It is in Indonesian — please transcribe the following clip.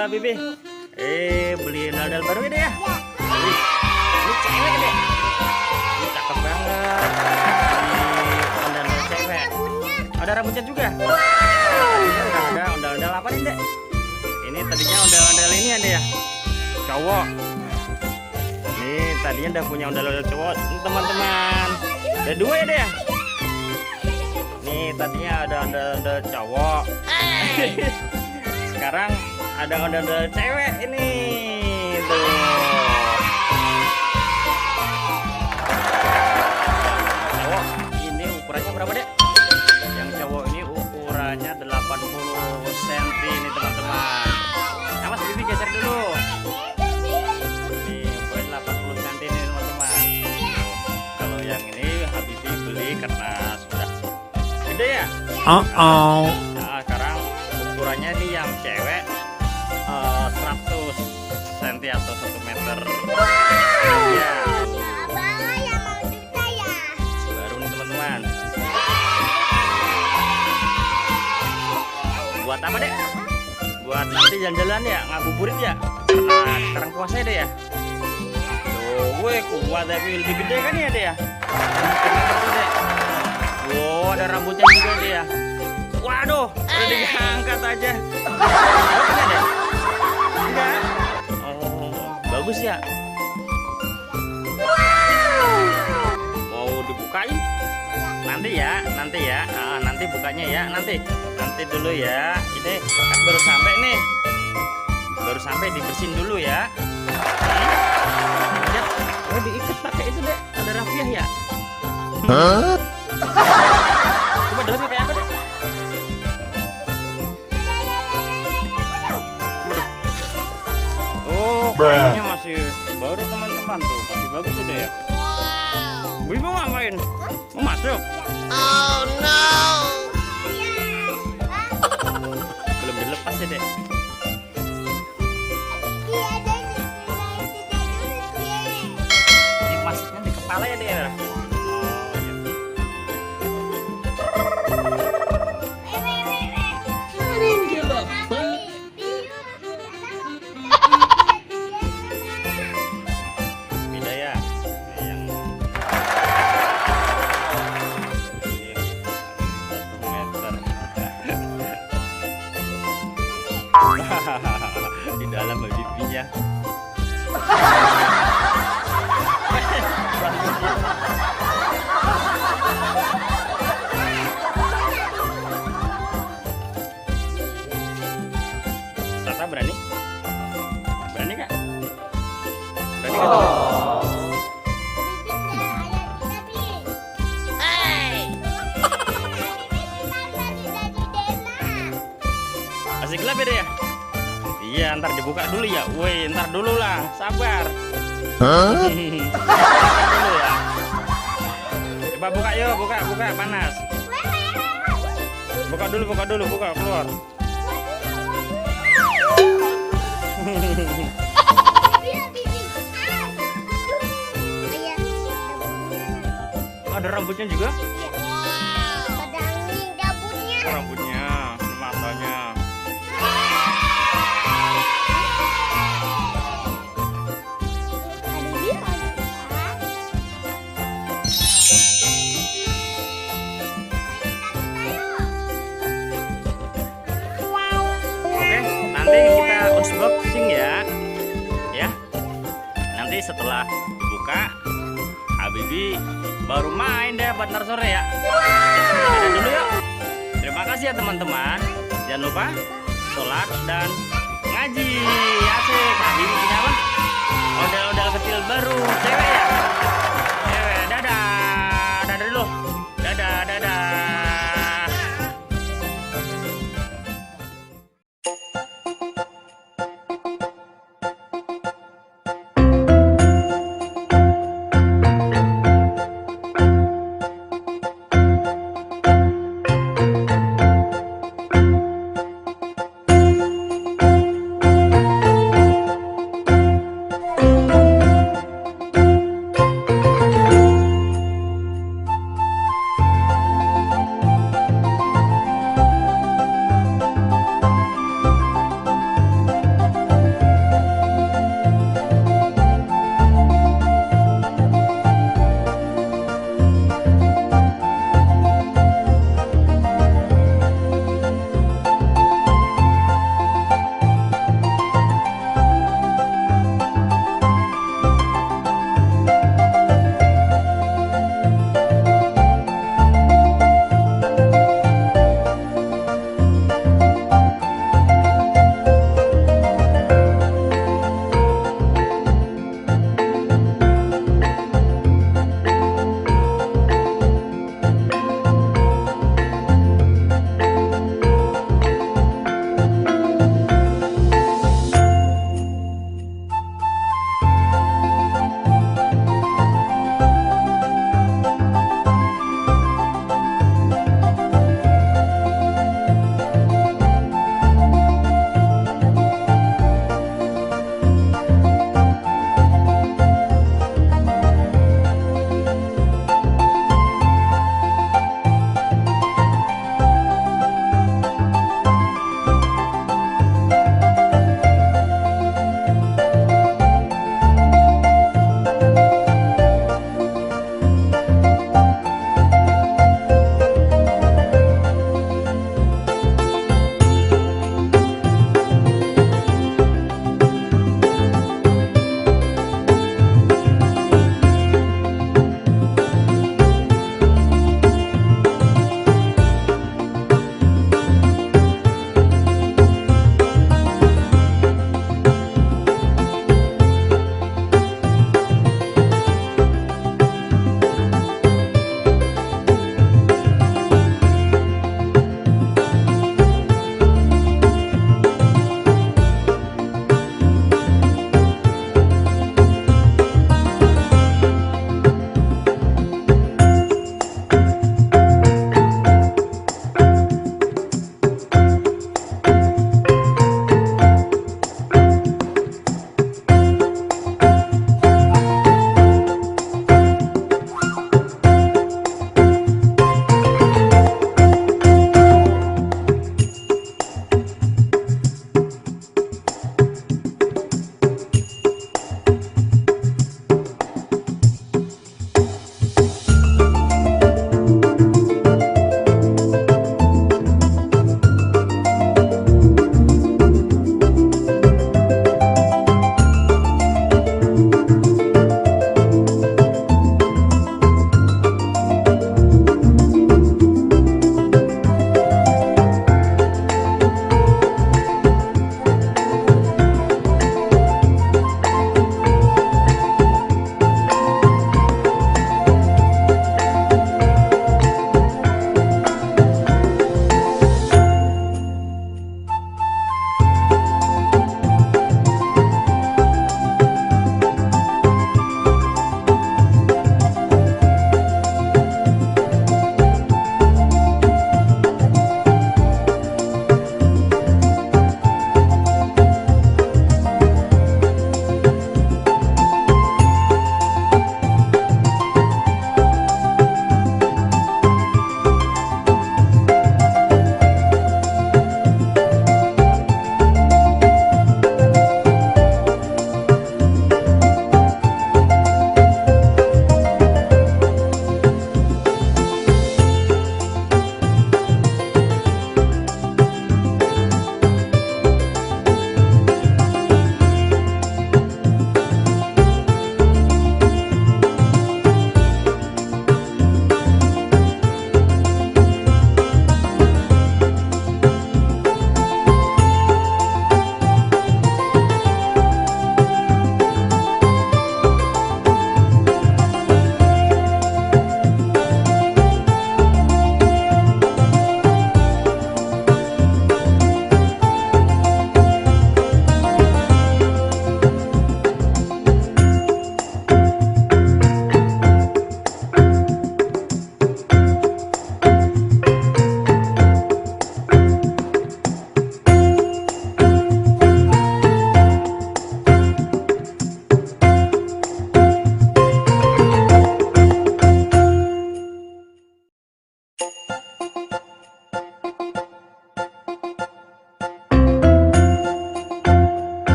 lah Bibi. Beli ondel-ondel baru ini ya. Ini cewek deh. Ini cakep banget. Ini ondel-ondel cewek. Ada rambutnya juga. Tadinya udah ada ondel-ondel apa nih, Dek? Ini tadinya ondel-ondel ini ada ya. Cowok. Ini tadinya udah punya ondel-ondel cowok, teman-teman. Ada dua ya, Dek ya? Nih tadinya ada ondel-ondel cowok. Sekarang ada ondel-ondel cewek ini tuh. Cowok ini ukurannya berapa, Dek? Yang cowok ini ukurannya 80 cm ini, teman-teman. Nah, Mas Bibi geser dulu. Nih ukuran 80 cm ini, teman-teman. Kalau yang ini Habibi beli karena sudah gede ya. Nah, sekarang ukurannya nih yang cewek 100 cm atau 1 meter. Ya. Baru nih, teman-teman. Buat apa, Dek? Buat nanti jalan-jalan ya, ngabuburit ya. Karena sekarang puasa ya, Dek ya. Tuh, kuat tapi lebih gede kan ya, Dek ya. Dek. Wow, ada rambutnya juga, Dek ya. Waduh, udah diangkat aja. Enggak. Oh, bagus ya. Mau dibukain? Nanti ya. Nanti bukanya ya. Nanti dulu ya. Ini kan baru sampai nih. Baru sampai dibersihin dulu ya. Ya, diikat pakai itu, Dek. Ada rafiah ya. Coba dalamnya kayak apa, Dek? Kayaknya masih baru, teman-teman, tuh masih bagus udah ya. Bibi mau ngapain? Mau masuk? Oh no. Belum dilepas ya, Dek. Masuknya di kepala ya, Dek. Di dalam bibinya. Tata berani? Berani Kak? Berani Kak? Masih gelap ya, Dek ya? Iya, ntar dibuka dulu ya. Woi, ntar dulu lah, sabar. Dulu ya. Coba buka yuk, buka, panas. Buka dulu, keluar. Ada rambutnya juga? Rambutnya, matanya. Nanti kita unboxing ya. Nanti setelah dibuka, Habibi baru main deh buat ntar sore ya. Kita dulu yuk. Terima kasih ya, teman-teman. Jangan lupa sholat dan ngaji.